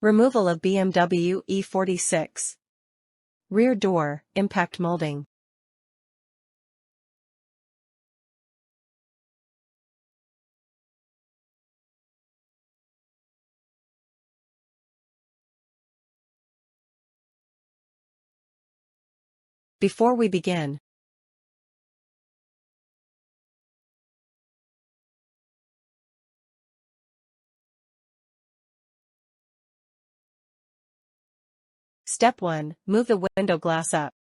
Removal of BMW E46 Rear door, impact molding. Before we begin, Step 1. Move the window glass up.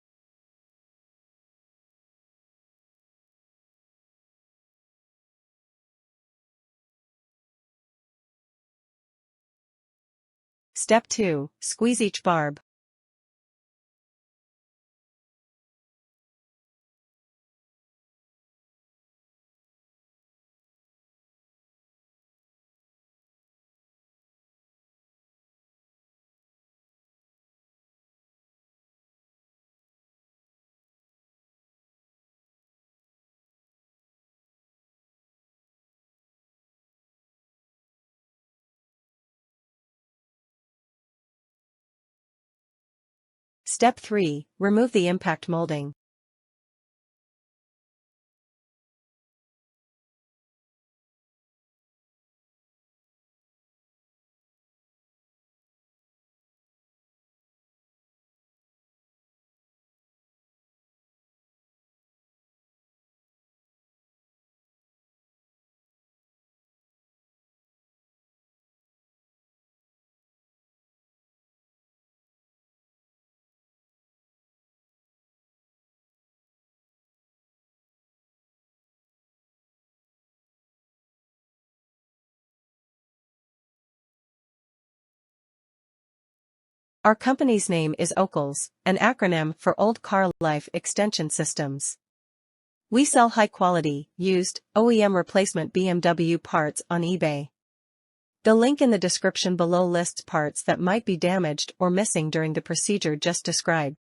Step 2. Squeeze each barb. Step 3. Remove the impact molding. Our company's name is OCLS, an acronym for Old Car Life Extension Systems. We sell high-quality, used, OEM replacement BMW parts on eBay. The link in the description below lists parts that might be damaged or missing during the procedure just described.